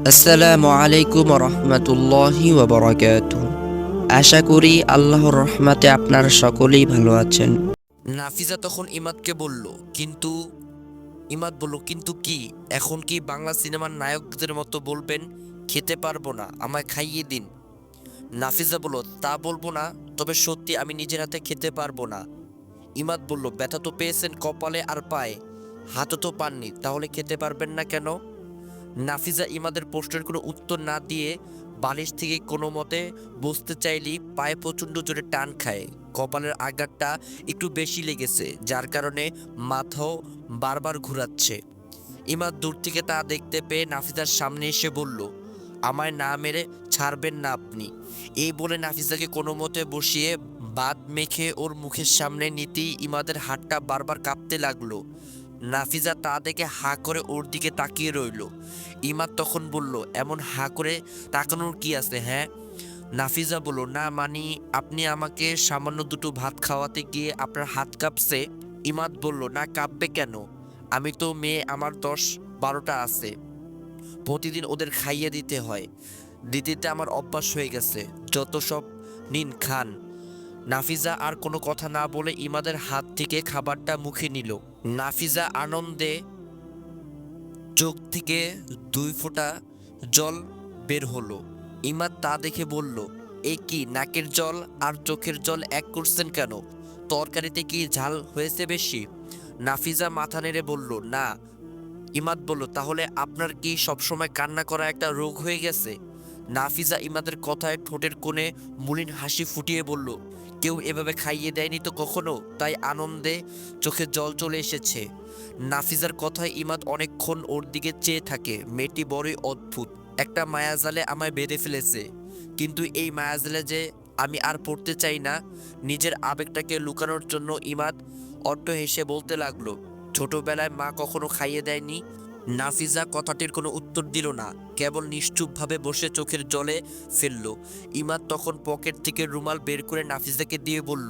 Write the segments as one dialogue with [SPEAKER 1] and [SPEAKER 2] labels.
[SPEAKER 1] আসসালামু আলাইকুম রহমতুল্লাহি ওয়াবারাকাতুহু। আশা করি আল্লাহর রহমতে আপনারা সকলেই ভালো আছেন।
[SPEAKER 2] নাফিজা তখন ইমাদকে বলল, কিন্তু ইমাদ বলল, কিন্তু কি এখন কি বাংলা সিনেমার নায়কদের মতো বলবেন খেতে পারবো না, আমায় খাইয়ে দিন? নাফিজা বলল, তা বলবো না, তবে সত্যি আমি নিজের হাতে খেতে পারবো না। ইমাদ বলল, ব্যথা তো পেয়েছেন কপালে আর পায়ে, হাতও তো পাননি, তাহলে খেতে পারবেন না কেন? নাফিজা ইমাদের প্রশ্নের কোনো উত্তর না দিয়ে বালিশ থেকে কোনো মতে বসতে চাইলেই পায়ে প্রচণ্ড জোরে টান খায়। কপালের আঘাতটা একটু বেশি লেগেছে, যার কারণে মাথাও বারবার ঘুরাচ্ছে। ইমাদ দূর থেকে তা দেখতে পেয়ে নাফিজার সামনে এসে বলল, আমায় না মেরে ছাড়বেন না আপনি? এই বলে নাফিজাকে কোনো মতে বসিয়ে ভাত মেখে ওর মুখের সামনে নিতেই ইমাদের হাতটা বারবার কাঁপতে লাগলো। নাফিজা তা দেখে হাঁ করে ওর দিকে তাকিয়ে রইল। ইমাদ তখন বলল, এমন হাঁ করে তাকানোর কি আছে, হ্যাঁ? নাফিজা বলল, না মানি আপনি আমাকে সামান্য দুটো ভাত খাওয়াতে গিয়ে আপনার হাত কাঁপছে। ইমাদ বলল, না কাঁপবে কেন? আমি তো মেয়ে, আমার 10-12টা আছে, প্রতিদিন ওদের খাইয়ে দিতে হয়, দিতে দিতে আমার অভ্যাস হয়ে গেছে, যত সব নিন খান। নাফিজা আর কোনো কথা না বলে ইমাদের হাত থেকে খাবারটা মুখে নিল। নাফিজা আনন্দে চোখ থেকে 2 ফোঁটা জল বের হলো। ইমাদ তা দেখে বলল, এ কি, নাকের জল আর চোখের জল এক করছেন কেন? তরকারিতে কি ঝাল হয়েছে বেশি? নাফিজা মাথা নেড়ে বলল, না। ইমাদ বলল, তাহলে আপনার কি সবসময় কান্না করা একটা রোগ হয়ে গেছে? নাফিজা ইমাদের কথায় ঠোঁটের কোণে মলিন হাসি ফুটিয়ে বলল, কেউ এভাবে খাইয়ে দেয়নি তো কখনো, তাই আনন্দে চোখে জল চলে এসেছে। নাফিজার কথায় ইমাদ অনেকক্ষণ ওর দিকে চেয়ে থাকে। মেয়েটি বড়ই অদ্ভুত, একটা মায়াজালে আমায় বেঁধে ফেলেছে, কিন্তু এই মায়াজালে যে আমি আর পড়তে চাই না। নিজের আবেগটাকে লুকানোর জন্য ইমাদ অট্ট হেসে বলতে লাগলো, ছোটবেলায় মা কখনো খাইয়ে দেয়নি? নাফিজা কথাটির কোনো উত্তর দিল না, কেবল নিশ্চুপভাবে বসে চোখের জলে ফেলল। ইমাদ তখন পকেট থেকে রুমাল বের করে নাফিজাকে দিয়ে বলল,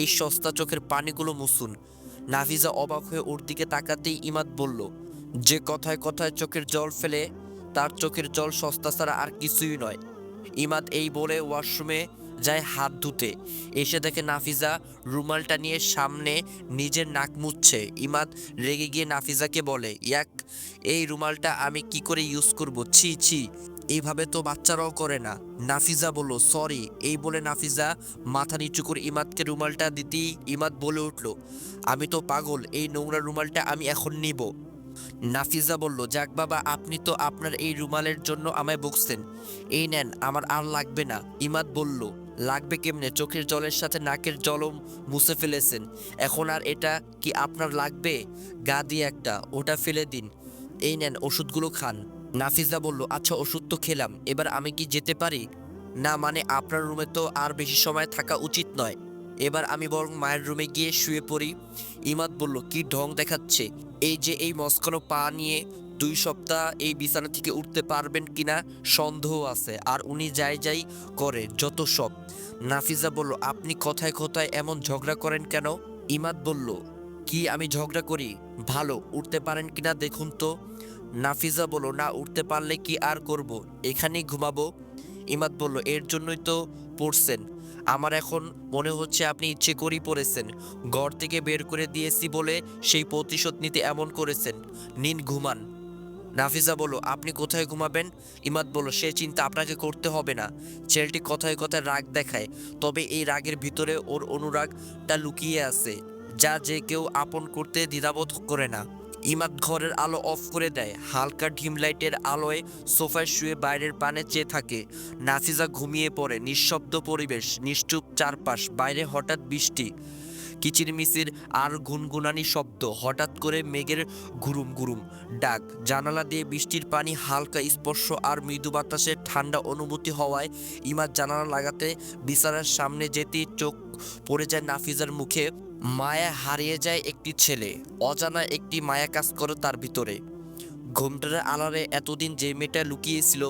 [SPEAKER 2] এই সস্তা চোখের পানিগুলো মুছুন। নাফিজা অবাক হয়ে ওর দিকে তাকাতেই ইমাদ বলল, যে কথায় কথায় চোখের জল ফেলে তার চোখের জল সস্তা ছাড়া আর কিছুই নয়। ইমাদ এই বলে ওয়াশরুমে যায় হাত ধুতে। এসে দেখে নাফিজা রুমালটা নিয়ে সামনে নিজের নাক মুছছে। ইমাদ রেগে গিয়ে নাফিজাকে বলে, এই রুমালটা আমি কি করে ইউজ করব? ছি ছি, এইভাবে তো বাচ্চারাও করে না। নাফিজা বলল, সরি। এই বলে নাফিজা মাথা নিচু করে ইমাদকে রুমালটা দিতেই ইমাদ বলে উঠল, আমি তো পাগল, এই নোংরা রুমালটা আমি এখন নিব? নাফিজা বলল, যাক বাবা, আপনি তো আপনার এই রুমালের জন্য আমায় বকছেন, এই নেন, আমার আর লাগবে না। ইমাদ বলল, লাগবে কেমনে? চোখের জলের সাথে নাকের জলও মুছে ফেলেছেন, এখন আর এটা কি আপনার লাগবে? গা দিয়ে একটা, ওটা ফেলে দিন, এই নেন, ওষুধগুলো খান। নাফিজা বলল, আচ্ছা ওষুধ তো খেলাম, এবার আমি কি যেতে পারি? না মানে আপনার রুমে তো আর বেশি সময় থাকা উচিত নয়, এবার আমি বরং মায়ের রুমে গিয়ে শুয়ে পড়ি। ইমাদ বলল, কি ঢং দেখাচ্ছে, এই যে এই মস্কানো পা নিয়ে 2 সপ্তাহ এই বিছানা থেকে উঠতে পারবেন কিনা সন্দেহ আছে, আর উনি যাই যাই করে যত সব। নাফিজা বলল, আপনি কথায় কথায় এমন ঝগড়া করেন কেন? ইমাদ বলল, কি আমি ঝগড়া করি? ভালো, উঠতে পারেন কিনা দেখুন তো। নাফিজা বলল, না, উঠতে পারলে কি আর করব, এখানেই ঘুমাবো। ইমাদ বলল, এর জন্যই তো পড়ছেন, আমার এখন মনে হচ্ছে আপনি ইচ্ছে করেই পড়েছেন, ঘর থেকে বের করে দিয়েছি বলে সেই প্রতিশোধ নিতে এমন করেছেন, নিন ঘুমান। নাফিজা বলল, আপনি কোথায় ঘুমাবেন? ইমাদ বলল, সে চিন্তা আপনাকে করতে হবে না। ছেলেটি কথায় কথায় রাগ দেখায়, তবে এই রাগের ভিতরে ওর অনুরাগটা লুকিয়ে আছে, যা যে কেউ আপন করতে দ্বিধাবোধ করে না। ইমাদ ঘরের আলো অফ করে দেয়, হালকা ডিম লাইটের আলোয় সোফায় শুয়ে বাইরের পানে চেয়ে থাকে। নাফিজা ঘুমিয়ে পড়ে। নিঃশব্দ পরিবেশ, নিশ্চুপ চারপাশ। বাইরে হঠাৎ বৃষ্টি, কিচিরমিচির আর গুনগুনানি শব্দ। হঠাৎ করে মেঘের গুরুম গুরুম ডাক। জানালা দিয়ে বৃষ্টির পানি হালকা স্পর্শ আর মৃদু বাতাসের ঠান্ডা অনুভূতি হওয়ায় ইমাদ জানালা লাগাতে বিছানার সামনে যেতেই চোখ পড়ে যায় নাফিজার মুখে। মায়া হারিয়ে যায় একটি ছেলে, অজানা একটি মায়া কাজ করে তার ভিতরে। ঘুমটার আড়ালে এতদিন যে মেয়েটা লুকিয়েছিল,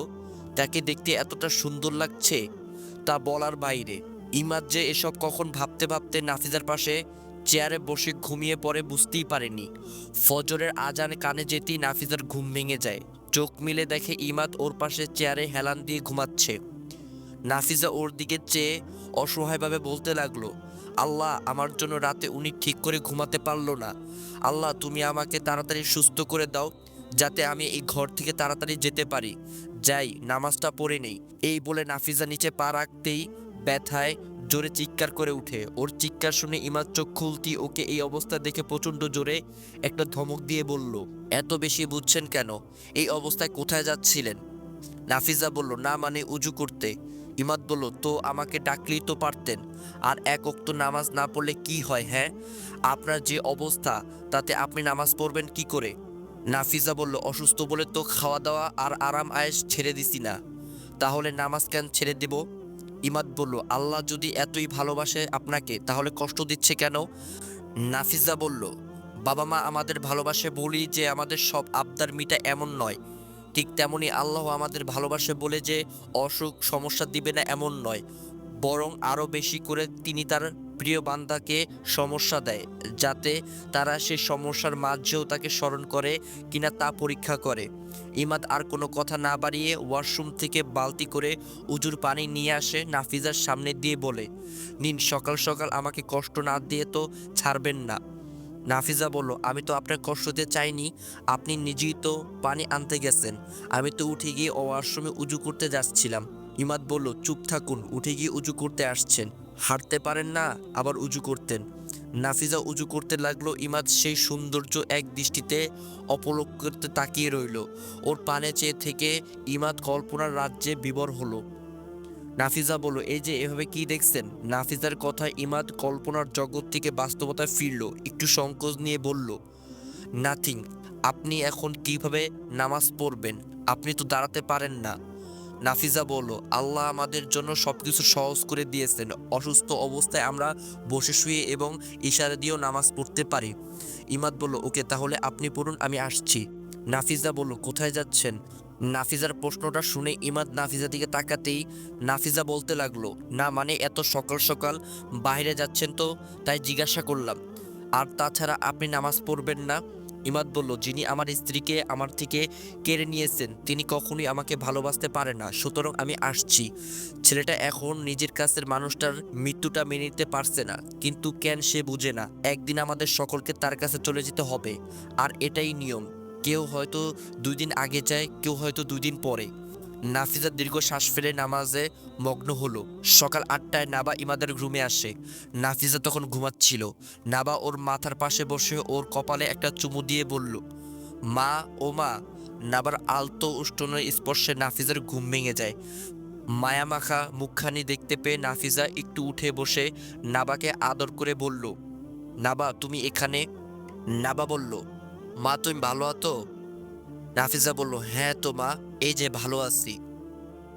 [SPEAKER 2] তাকে দেখতে এতটা সুন্দর লাগছে তা বলার বাইরে। ইমাদ যে এসব কখন ভাবতে ভাবতে নাফিজার পাশে চেয়ারে বসে ঘুমিয়ে পড়ে বুঝতেই পারেনি। ফজরের আজান কানে যেতেই নাফিজার ঘুম ভেঙে যায়। চোখ মিলে দেখে ইমাদ ওর পাশে চেয়ারে হেলান দিয়ে ঘুমাচ্ছে। নাফিজা ওর দিকে চেয়ে অসহায়ভাবে বলতে লাগলো, আল্লাহ, আমার জন্য রাতে উনি ঠিক করে ঘুমাতে পারলো না। আল্লাহ, তুমি আমাকে তাড়াতাড়ি সুস্থ করে দাও, যাতে আমি এই ঘর থেকে তাড়াতাড়ি যেতে পারি। যাই, নামাজটা পড়ে নেই। এই বলে নাফিজা নিচে পা রাখতেই ব্যথায় জোরে চিৎকার করে উঠে। ওর চিৎকার শুনে ইমাদ চোখ খুলতেই ওকে এই অবস্থা দেখে প্রচণ্ড জোরে একটা ধমক দিয়ে বলল, এত বেশি বুঝছেন কেন? এই অবস্থায় কোথায় যাচ্ছিলেন? নাফিজা বলল, না মানে উজু করতে। ইমাদ বলল, তো আমাকে ডাকলেই তো পারতেন। আর এক ওয়াক্ত নামাজ না পড়লে কি হয়? হ্যাঁ, আপনার যে অবস্থা, তাতে আপনি নামাজ পড়বেন কি করে? নাফিজা বলল, অসুস্থ বলে তো খাওয়া দাওয়া আর আরাম আয়েশ ছেড়ে দিছি না, তাহলে নামাজ কেন ছেড়ে দেব? ইমাদ বলল, আল্লাহ যদি এতই ভালোবাসে আপনাকে, তাহলে কষ্ট দিচ্ছে কেন? নাফিজা বলল, বাবা মা আমাদের ভালোবাসে বলি যে আমাদের সব আবদার মিটা এমন নয়, ঠিক তেমনি আল্লাহ আমাদের ভালোবাসে বলে যে অসুখ সমস্যা দিবে না এমন নয়, বরং আরও বেশি করে তিনি তার প্রিয় বান্দাকে সমস্যা দেয়, যাতে তারা সেই সমস্যার মাঝেও তাকে স্মরণ করে কিনা তা পরীক্ষা করে। ইমাদ আর কোনো কথা না বাড়িয়ে ওয়াশরুম থেকে বালতি করে উজুর পানি নিয়ে আসে নাফিজার সামনে দিয়ে বলে, নিন, সকাল সকাল আমাকে কষ্ট না দিয়ে তো ছাড়বেন না। নাফিজা বলল, আমি তো আপনার কষ্ট দিতে চাইনি, আপনি নিজেই তো পানি আনতে গেছেন, আমি তো উঠে গিয়ে ওয়াশরুমে উজু করতে যাচ্ছিলাম। ইমাদ বলল, চুপ থাকুন, উঠে গিয়ে উজু করতে আসছেন, হাঁটতে পারেন না আবার উজু করতেন। নাফিজা উজু করতে লাগলো। ইমাদ সেই সৌন্দর্য এক দৃষ্টিতে অপলক করতে তাকিয়ে রইল। ওর পানে চেয়ে থেকে ইমাদ কল্পনার রাজ্যে বিভোর হলো। নাফিজা বলল, এই যে এভাবে কি দেখছেন? নাফিজার কথায় ইমাদ কল্পনার জগৎ থেকে বাস্তবতায় ফিরল। একটু সংকোচ নিয়ে বলল, নাথিং। আপনি এখন কিভাবে নামাজ পড়বেন? আপনি তো দাঁড়াতে পারেন না। নাফিজা বলল, আল্লাহ আমাদের জন্য সবকিছু সহজ করে দিয়েছেন। অসুস্থ অবস্থায় আমরা বসে শুয়ে এবং ইশারা দিয়েও নামাজ পড়তে পারি। ইমাদ বলল, ওকে, তাহলে আপনি পড়ুন, আমি আসছি। নাফিজা বলল, কোথায় যাচ্ছেন? নাফিজার প্রশ্নটা শুনে ইমাদ নাফিজার দিকে তাকাতেই নাফিজা বলতে লাগলো, না মানে এত সকাল সকাল বাইরে যাচ্ছেন তো, তাই জিজ্ঞাসা করলাম। আর তাছাড়া আপনি নামাজ পড়বেন না? ইমাদ বলল, যিনি আমার স্ত্রীকে আমার থেকে কেড়ে নিয়েছেন তিনি কখনোই আমাকে ভালোবাসতে পারে না, সুতরাং আমি আসছি। ছেলেটা এখন নিজের কাছের মানুষটার মৃত্যুটা মেনে নিতে পারছে না, কিন্তু কেন সে বুঝে না একদিন আমাদের সকলকে তার কাছে চলে যেতে হবে, আর এটাই নিয়ম। কেউ হয়তো 2 দিন আগে যায়, কেউ হয়তো 2 দিন পরে। নাফিজা দীর্ঘ শ্বাস ফেলে নামাজে মগ্ন হলো। সকাল 8টায় নাবা ইমাদের রুমে আসে। নাফিজা তখন ঘুমাচ্ছিল। নাবা ওর মাথার পাশে বসে ওর কপালে একটা চুমু দিয়ে বলল, মা, ও মা। নাবার আলতো উষ্টনের স্পর্শে নাফিজার ঘুম ভেঙে যায়। মায়ামাখা মুখখানি দেখতে পেয়ে নাফিজা একটু উঠে বসে নাবাকে আদর করে বলল, নাবা, তুমি এখানে? নাবা বলল, মা, তুমি ভালো আছো? নাফিজা বলল, হ্যাঁ তো মা, এই যে ভালো আছি।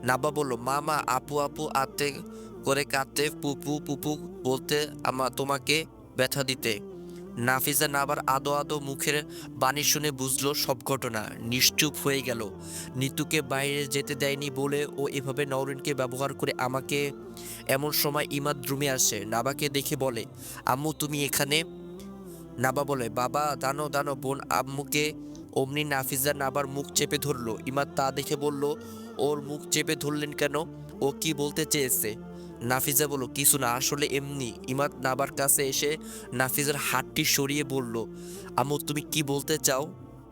[SPEAKER 2] নাবা বলল, মা, আপু আপু আতে করে কাঁদতে, পুপু পুপু বলতে তোমাকে ব্যথা দিতে। নাফিজা নাবার আদো আদো মুখের বাণী শুনে বুঝলো সব ঘটনা। নিশ্চুপ হয়ে গেল। নিতুকে বাইরে যেতে দেয়নি বলে ও এভাবে নওরিনকে ব্যবহার করে আমাকে। এমন সময় ইমাদ রুমে আসে। নাবাকে দেখে বলে, আম্মু, তুমি এখানে? নাবা বলে, বাবা, দানো দানো বোন আম্মুকে। অমনি নাফিজা নাবার মুখ চেপে ধরলো। ইমাদ তা দেখে বলল, ওর মুখ চেপে ধরলেন কেন? ও কি বলতে চেয়েছে? নাফিজা বলল, কিছু না, আসলে এমনি। ইমাদ নাবার কাছে এসে নাফিজার হাতটি সরিয়ে বলল, আম্মু, তুমি কি বলতে চাও?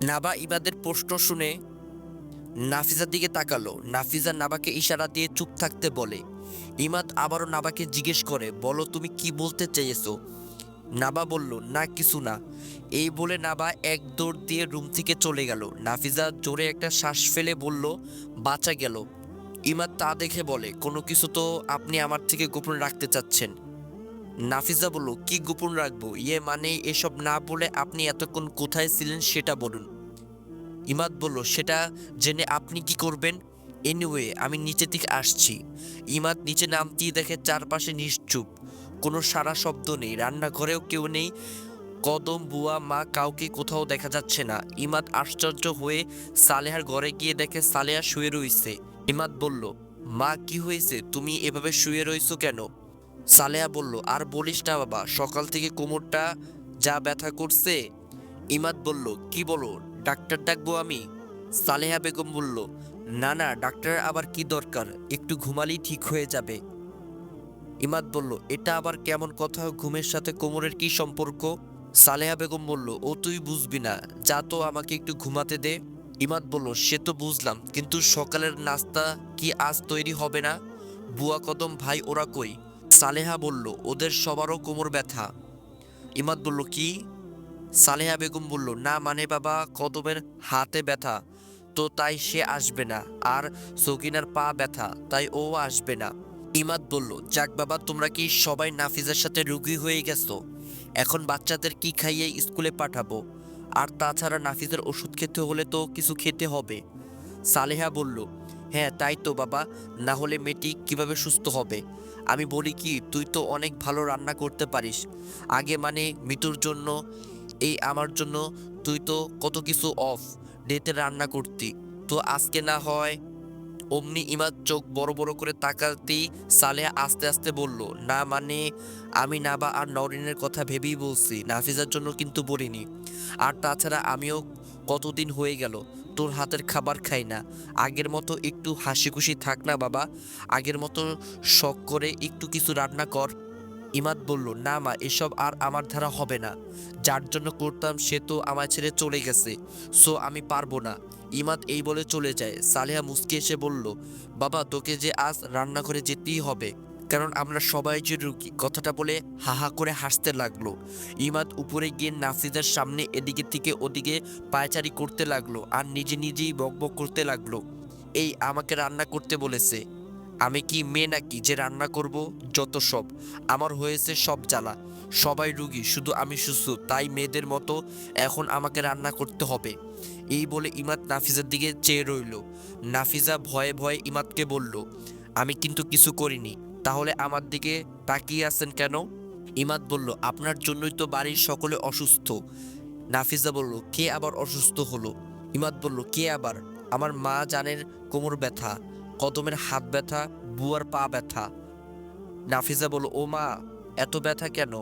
[SPEAKER 2] নাবা ইমাদের প্রশ্ন শুনে নাফিজার দিকে তাকালো। নাফিজা নাবাকে ইশারা দিয়ে চুপ থাকতে বলে। ইমাদ আবারও নাবাকে জিজ্ঞেস করে, বলো, তুমি কি বলতে চেয়েছো? নাবা বলল, না, কিছু না। এই বলে নাবা এক দৌড় দিয়ে রুম থেকে চলে গেল। নাফিজা জোরে একটা শ্বাস ফেলে বলল, বাঁচা গেল। ইমাদ তা দেখে বলে, কোনো কিছু তো আপনি আমার থেকে গোপন রাখতে চাচ্ছেন। নাফিজা বলল, কি গোপন রাখবো? মানে এসব না বলে আপনি এতক্ষণ কোথায় ছিলেন সেটা বলুন। ইমাদ বলল, সেটা জেনে আপনি কি করবেন? এনিওয়ে, আমি নিচে থেকে আসছি। ইমাদ নিচে নামতেই দেখে চারপাশে নিশ্চুপ, কোনো সারা শব্দ নেই। রান্নাঘরেও কেউ নেই। কদম, বুয়া, মা, কাউকে কোথাও দেখা যাচ্ছে না। ইমাদ আশ্চর্য হয়ে সালেহার ঘরে গিয়ে দেখে সালেহা শুয়ে রইছে। ইমাদ বলল, মা, কি হয়েছে? তুমি এভাবে শুয়ে রইছো কেন? সালেহা বলল, আর বলিস না বাবা, সকাল থেকে কোমরটা যা ব্যথা করছে। ইমাদ বলল, কি বলো? ডাক্তার ডাকবো আমি? সালেহা বেগম বলল, না না ডাক্তার, আবার কি দরকার, একটু ঘুমালেই ঠিক হয়ে যাবে। ইমাদ বলল, এটা আবার কেমন কথা, ঘুমের সাথে কোমরের কি সম্পর্ক? সালেহা বেগম বলল, ও তুই বুঝবি না, যা তো আমাকে একটু ঘুমাতে দে। ইমাদ বলল, সে তো বুঝলাম, কিন্তু সকালের নাস্তা কি আজ তৈরি হবে না? বুয়া কদম ভাই ওরা কই? সালেহা বলল, ওদের সবারও কোমর ব্যথা। ইমাদ বলল, কি? সালেহা বেগম বলল, না মানে বাবা, কদমের হাতে ব্যথা, তো তাই সে আসবে না, আর সকিনার পা ব্যথা, তাই ও আসবে না। ইমাদ বলল, যাক বাবা, তোমরা কি সবাই নাফিজার সাথে রুগী হয়ে গেছো? এখন বাচ্চাদের কি খাইয়ে স্কুলে পাঠাবো? আর তাছাড়া নাফিজার ওষুধ খেতে হলে তো কিছু খেতে হবে। সালেহা বলল, হ্যাঁ তাই তো বাবা, না হলে মেয়েটি কিভাবে সুস্থ হবে? আমি বলি কি, তুই তো অনেক ভালো রান্না করতে পারিস, আগে মানে মিতুর জন্য, এই আমার জন্য তুই তো কত কিছু অফ ডেতে রান্না করতি, তো আজকে না হয়। অমনি ইমাদ চোখ বড় বড় করে তাকাতেই সালেহা আস্তে আস্তে বলল, না মানে আমি নাবা আর নরিনের কথা ভেবেই বলছি, নাফিজার জন্য কিন্তু বলিনি। আর তাছাড়া আমিও কতদিন হয়ে গেল তোর হাতের খাবার খাই না, আগের মতো একটু হাসি খুশি থাক না বাবা, আগের মতো শখ করে একটু কিছু রান্না কর। ইমাদ বলল, না মা, এসব আর আমার দ্বারা হবে না, যার জন্য করতাম সে তো আমায় ছেড়ে চলে গেছে, সো আমি পারবো না। ইমাদ এই বলে চলে যায়। সালেহা মুচকি এসে বলল, বাবা তোকে যে আজ রান্নাঘরে যেতেই হবে, কারণ আমরা সবাই যে রুগী। কথাটা বলে হা হা করে হাসতে লাগলো। ইমাদ উপরে গিয়ে নাফিজার সামনে এদিকে থেকে ওদিকে পায়চারি করতে লাগলো আর নিজে নিজেই বকবক করতে লাগলো, এই আমাকে রান্না করতে বলেছে, আমি কি মেয়ে নাকি যে রান্না করব? যত সব, আমার হয়েছে সব জ্বালা, সবাই রুগী, শুধু আমি সুস্থ, তাই মেয়েদের মতো এখন আমাকে রান্না করতে হবে। এই বলে ইমাদ নাফিজার দিকে চেয়ে রইল। নাফিজা ভয়ে ভয়ে ইমাদকে বলল, আমি কিন্তু কিছু করিনি, তাহলে আমার দিকে তাকিয়ে আছেন কেন? ইমাদ বলল, আপনার জন্যই তো বাড়ির সকলে অসুস্থ। নাফিজা বলল, কে আবার অসুস্থ হলো? ইমাদ বলল, কে আবার? আমার মা জানের কোমর ব্যথা, কদমের হাত ব্যথা, বুয়ার পা ব্যথা। নাফিজা বলল, ও মা, এত ব্যথা কেন?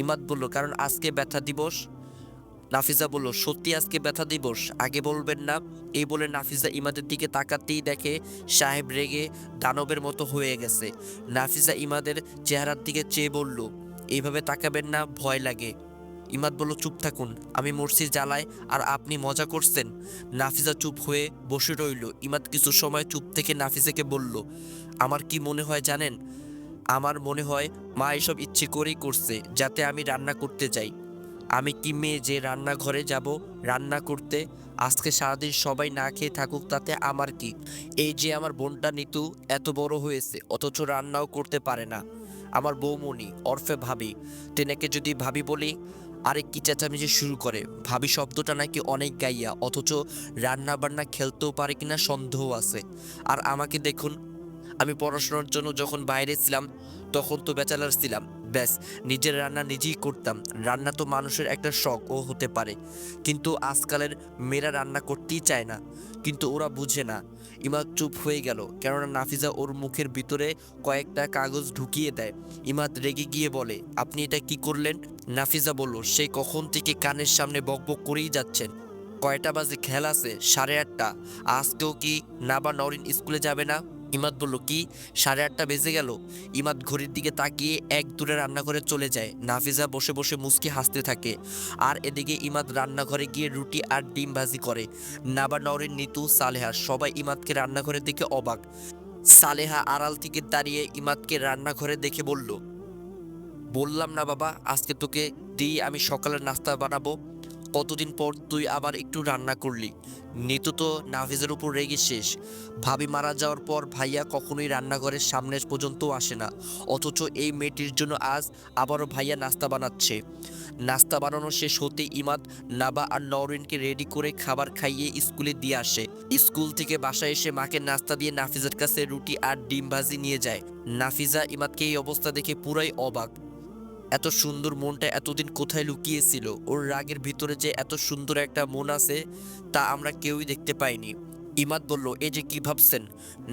[SPEAKER 2] ইমাদ বলল, কারণ আজকে ব্যথা দিবস। নাফিজা বলল, সত্যি আজকে ব্যথা দিবস? আগে বলবেন না? এই বলে নাফিজা ইমাদের দিকে তাকাতেই দেখে সাহেব রেগে দানবের মতো হয়ে গেছে। নাফিজা ইমাদের চেহারার দিকে চেয়ে বলল, এইভাবে তাকাবেন না, ভয় লাগে। ইমাদ বলল, চুপ থাকুন, আমি মরছি জ্বালায় আর আপনি মজা করছেন। নাফিজা চুপ হয়ে বসে রইল। ইমাদ কিছু সময় চুপ থেকে নাফিজাকে বলল, আমার কি মনে হয় জানেন? আমার মনে হয় মা এসব ইচ্ছে করেই করছে, যাতে আমি রান্না করতে যাই। আমি কি মেয়ে যে রান্নাঘরে যাব রান্না করতে? আজকে সারাদিন সবাই না খেয়ে থাকুক, তাতে আমার কি? এই যে আমার বোনটা নিতু এত বড় হয়েছে অথচ রান্নাও করতে পারে না, আমার বৌমণি ওরফে ভাবি, তেনাকে যদি ভাবি বলি আরেক কি চেঁচামেচি শুরু করে। ভাবি শব্দটা নাকি অনেক গাইয়া, অথচ রান্না বান্না খেলতেও পারে কিনা সন্দেহ আছে। আর আমাকে দেখুন, আমি পড়াশোনার জন্য যখন বাইরে ছিলাম তখন তো ব্যাচেলার ছিলাম, ব্যাস নিজের রান্না নিজেই করতাম। রান্না তো মানুষের একটা শখও হতে পারে, কিন্তু আজকালের মেয়েরা রান্না করতেই চায় না, কিন্তু ওরা বুঝে না। ইমাদ চুপ হয়ে গেল, কেননা নাফিজা ওর মুখের ভিতরে কয়েকটা কাগজ ঢুকিয়ে দেয়। ইমাদ রেগে গিয়ে বলে, আপনি এটা কি করলেন? নাফিজা বলল, সেই কখন থেকে কানের সামনে বকবক করেই যাচ্ছেন। কয়টা বাজে খেল আছে? 8:30। আজকেও কি নাবা নরিন স্কুলে যাবে না? ইমাদ বলল, কি 8:30 বেজে গেল? ইমাদ ঘড়ির দিকে তাকিয়ে এক দূরে রান্নাঘরে চলে যায়। নাফিজা বসে বসে মুচকি হাসতে থাকে, আর এদিকে ইমাদ রান্নাঘরে গিয়ে রুটি আর ডিম ভাজি করে। নাবা নরিন, নিতু, সালেহা সবাই ইমাদকে রান্নাঘরে দেখে অবাক। সালেহা আড়াল থেকে দাঁড়িয়ে ইমাদকে রান্নাঘরে দেখে বলল, বললাম না বাবা, আজকে তোকে দিয়ে আমি সকালের নাস্তা বানাবো, কতদিন পর তুই আবার একটু রান্না করলি। নিতু তো নাফিজের উপর রেগে শেষ। ভাবি মারা যাওয়ার পর ভাইয়া কখনোই রান্নাঘরের সামনে পর্যন্ত আসে না, অথচ এই মেয়েটির জন্য আজ আবারও ভাইয়া নাস্তা বানাচ্ছে। নাস্তা বানানো শেষ হতে ইমাদ নাবা আর নওরিনকে রেডি করে খাবার খাইয়ে স্কুলে দিয়ে আসে। স্কুল থেকে বাসায় এসে মাকে নাস্তা দিয়ে নাফিজার কাছে রুটি আর ডিম ভাজি নিয়ে যায়। নাফিজা ইমাদকে এই অবস্থা দেখে পুরাই অবাক। এত সুন্দর মনটা এতদিন কোথায় লুকিয়েছিল? ওর রাগের ভিতরে যে এত সুন্দর একটা মন আছে তা আমরা কেউই দেখতে পাইনি। ইমাদ বলল, এই যে কি ভাবছেন?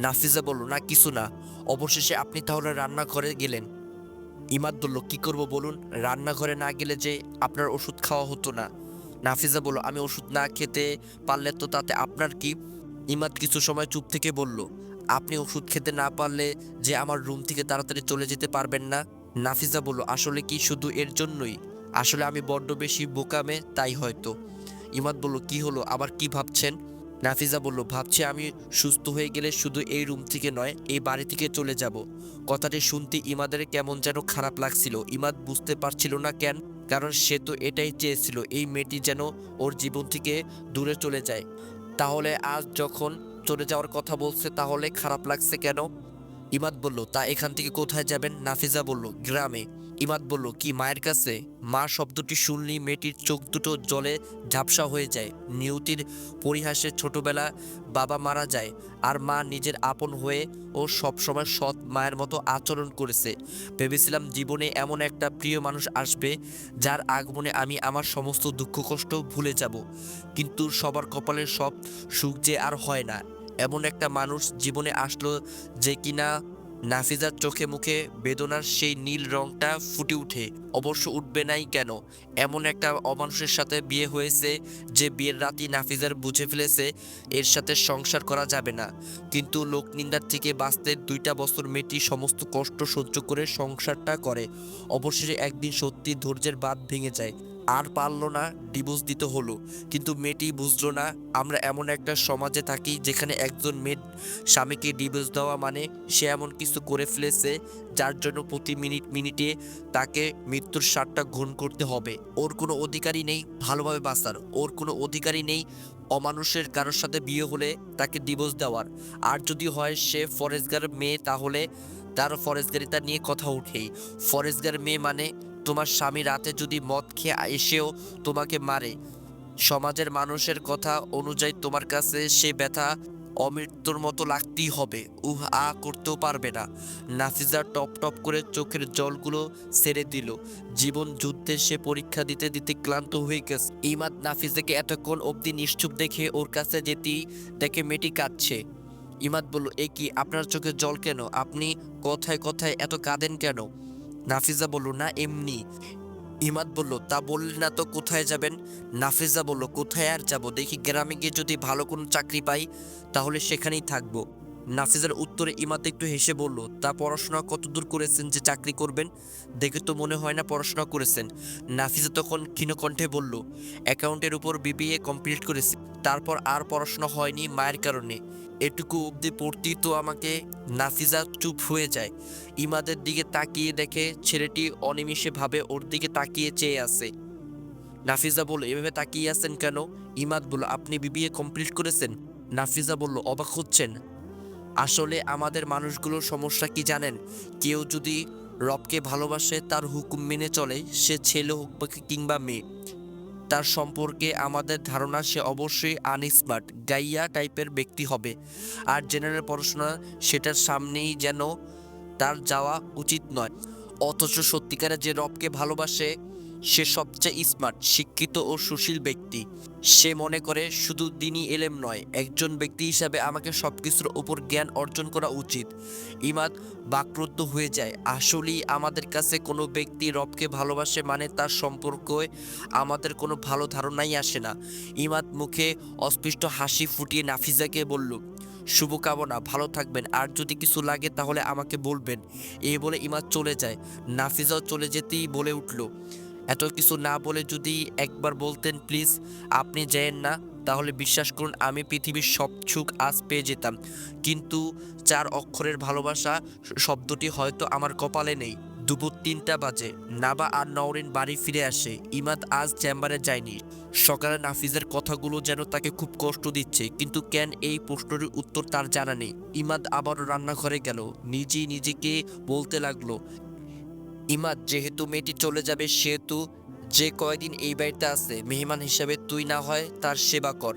[SPEAKER 2] নাফিজা বলল, না কিছু না। অবশেষে আপনি তাহলে রান্নাঘরে গেলেন? ইমাদ বলল, কি করব বলুন, রান্নাঘরে না গেলে যে আপনার ওষুধ খাওয়া হতো না। নাফিজা বলল, আমি ওষুধ না খেতে পারলে তো তাতে আপনার কি? ইমাদ কিছু সময় চুপ থেকে বলল, আপনি ওষুধ খেতে না পারলে যে আমার রুম থেকে তাড়াতাড়ি চলে যেতে পারবেন না? নাফিজা বলল, আসলে কি শুধু এর জন্যই? আসলে আমি বড্ড বেশি বোকামে, তাই হয়তো। ইমাদ বলল, কি হলো, আবার কি ভাবছেন? নাফিজা বলল, ভাবছি আমি সুস্থ হয়ে গেলে শুধু এই রুম থেকে নয়, এই বাড়ি থেকে চলে যাব। কথাটি শুনতে ইমাদের কেমন যেন খারাপ লাগছিল। ইমাদ বুঝতে পারছিল না কেন, কারণ সে তো এটাই চেয়েছিল, এই মেয়েটি যেন ওর জীবন থেকে দূরে চলে যায়। তাহলে আজ যখন চলে যাওয়ার কথা বলছে, তাহলে খারাপ লাগছে কেন? ইমাদ বলল, তা এখান থেকে কোথায় যাবেন? নাফিজা বলল, গ্রামে। ইমাদ বলল, কি মায়ের কাছে? মা শব্দটি শুনলেই মেয়েটির চোখ দুটো জলে ঝাপসা হয়ে যায়। নিয়তির পরিহাসে ছোটবেলা বাবা মারা যায়, আর মা নিজের আপন হয়ে ও সবসময় সৎ মায়ের মতো আচরণ করেছে। ভেবেছিলাম জীবনে এমন একটা প্রিয় মানুষ আসবে যার আগমনে আমি আমার সমস্ত দুঃখ কষ্ট ভুলে যাব, কিন্তু সবার কপালের সব সুখ যে আর হয় না। এমন একটা মানুষ জীবনে আসলো যে কিনা নাফিজার চোখে মুখে বেদনার সেই নীল রংটা ফুটে উঠে। অবশ্য উঠবে নাই কেন, এমন একটা অমানুষের সাথে বিয়ে হয়েছে যে বিয়ের রাতই নাফিজার বুঝে ফেলেছে এর সাথে সংসার করা যাবে না। কিন্তু লোকনিন্দার থেকে বাঁচতে 2টা বছর মেয়েটি সমস্ত কষ্ট সহ্য করে সংসারটা করে। অবশেষে একদিন সত্যি ধৈর্যের বাঁধ ভেঙে যায়, আর পারলো না, ডিভোর্স দিতে হলো। কিন্তু মেয়েটি বুঝলো না, আমরা এমন একটা সমাজে থাকি যেখানে একজন মেয়ে স্বামীকে ডিভোর্স দেওয়া মানে সে এমন কিছু করে ফেলেছে যার জন্য প্রতি মিনিট মিনিটে তাকে মৃত্যুর স্বাদটা গ্রহণ করতে হবে। ওর কোনো অধিকারই নেই ভালোভাবে বাঁচার, ওর কোনো অধিকারই নেই অমানুষের কারোর সাথে বিয়ে হলে তাকে ডিভোর্স দেওয়ার। আর যদি হয় সে ফরেস্টগার মেয়ে, তাহলে তার ফরেস্টগারিতা নিয়ে কথা উঠেই। ফরেস্টগার মেয়ে মানে তোমার স্বামী রাতে যদি মদ খেয়ে এসেও তোমাকে মারে, সমাজের মানুষের কথা অনুযায়ী তোমার কাছে সে ব্যথা অমৃত্যুর মতো লাগতেই হবে, আ করতেও পারবে না। নাফিজা টপ টপ করে চোখের জলগুলো ছেড়ে দিল। জীবন যুদ্ধে সে পরীক্ষা দিতে দিতে ক্লান্ত হয়ে গেছে। ইমাদ নাফিজাকে এতক্ষণ অবধি নিশ্চুপ দেখে ওর কাছে যেতেই দেখে মেয়েটি কাঁদছে। ইমাদ বলল, এ কি, আপনার চোখে জল কেন? আপনি কথায় কথায় এত কাঁদেন কেন? নাফিজা বলল, না এমনি। ইমাদ বলল, তা বললেন না তো কোথায় যাবেন? নাফিজা বলল, কোথায় আর যাব, দেখি গ্রামে গিয়ে যদি ভালো কোনো চাকরি পাই তাহলে সেখানেই থাকবো। নাফিজার উত্তরে ইমাদ একটু হেসে বলল, তা পড়াশোনা কতদূর করেছেন যে চাকরি করবেন? দেখে তো মনে হয় না পড়াশোনা করেছেন। নাফিজা তখন ক্ষীণকণ্ঠে বলল, অ্যাকাউন্টের উপর বিবিএ কমপ্লিট করেছি, তারপর আর পড়াশোনা হয়নি মায়ের কারণে। এটুকু অবধি পড়তেই তো আমাকে। নাফিজা চুপ হয়ে যায়। ইমাদের দিকে তাকিয়ে দেখে ছেলেটি অনিমিষে ভাবে ওর দিকে তাকিয়ে চেয়ে আছে। নাফিজা বলল, এভাবে তাকিয়ে আছেন কেন? ইমাদ বলল, আপনি বিবিএ কমপ্লিট করেছেন? নাফিজা বলল, অবাক হচ্ছেন? আসলে আমাদের মানুষগুলোর সমস্যা কি জানেন? কেউ যদি রবকে ভালোবাসে, তার হুকুম মেনে চলে, সে ছেলে হোক বা কিংবা মেয়ে, তার সম্পর্কে আমাদের ধারণা সে অবশ্যই আনস্মার্ট গাইয়া টাইপের ব্যক্তি হবে, আর জেনারেল পড়াশোনা সেটার সামনেই যেন তার যাওয়া উচিত নয়। অথচ সত্যিকারে যে রবকে ভালোবাসে সে সবচেয়ে স্মার্ট, শিক্ষিত ও সুশীল ব্যক্তি। সে মনে করে শুধু দিনই এলেম নয়, একজন ব্যক্তি হিসাবে আমাকে সবকিছুর উপর জ্ঞান অর্জন করা উচিত। ইমাদ বাকরুদ্ধ হয়ে যায়। আসলেই আমাদের কাছে কোনো ব্যক্তি রবকে ভালোবাসে মানে তার সম্পর্কে আমাদের কোনো ভালো ধারণাই আসে না। ইমাদ মুখে অস্পষ্ট হাসি ফুটিয়ে নাফিজাকে বলল, শুভকামনা, ভালো থাকবেন, আর যদি কিছু লাগে তাহলে আমাকে বলবেন। এই বলে ইমাদ চলে যায়। নাফিজাও চলে যেতেই বলে উঠল, এত কিছু না বলে যদি একবার বলতেন প্লিজ, আপনি যেয়েন না, তাহলে বিশ্বাস করুন আমি পৃথিবীর সব সুখ আজ পেয়ে যেতাম। কিন্তু 4 অক্ষরের ভালোবাসা শব্দটি হয়তো আমার কপালে নেই। দুপুর 3টা বাজে। নাবা আর নওরিন বাড়ি ফিরে আসে। ইমাদ আজ চেম্বারে যায়নি। সকালে নাফিজের কথাগুলো যেন তাকে খুব কষ্ট দিচ্ছে, কিন্তু কেন, এই প্রশ্নের উত্তর তার জানা নেই। ইমাদ আবারও রান্নাঘরে গেল। নিজেই নিজেকে বলতে লাগলো, ইমাদ, যেহেতু মেয়েটি চলে যাবে সেহেতু যে কয়দিন এই বাড়িতে আছে মেহমান হিসাবে তুই না হয় তার সেবা কর।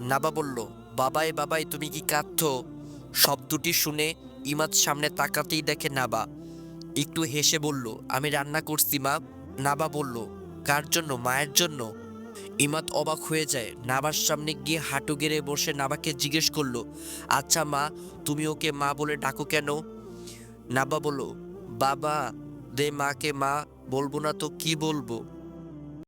[SPEAKER 2] নাবা বলল, বাবাই বাবাই তুমি কি কাঁদছো? শব্দটি শুনে ইমাদ সামনে তাকাতেই দেখে নাবা। একটু হেসে বলল, আমি রান্না করছি মা। নাবা বলল, কার জন্য? মায়ের জন্য? ইমাদ অবাক হয়ে যায়। নাবার সামনে গিয়ে হাঁটু গেড়ে বসে নাবাকে জিজ্ঞেস করলো, আচ্ছা মা, তুমি ওকে মা বলে ডাকো কেন? নাবা বলল, বাবা দে মাকে মা বলবো না তো কি বলবো?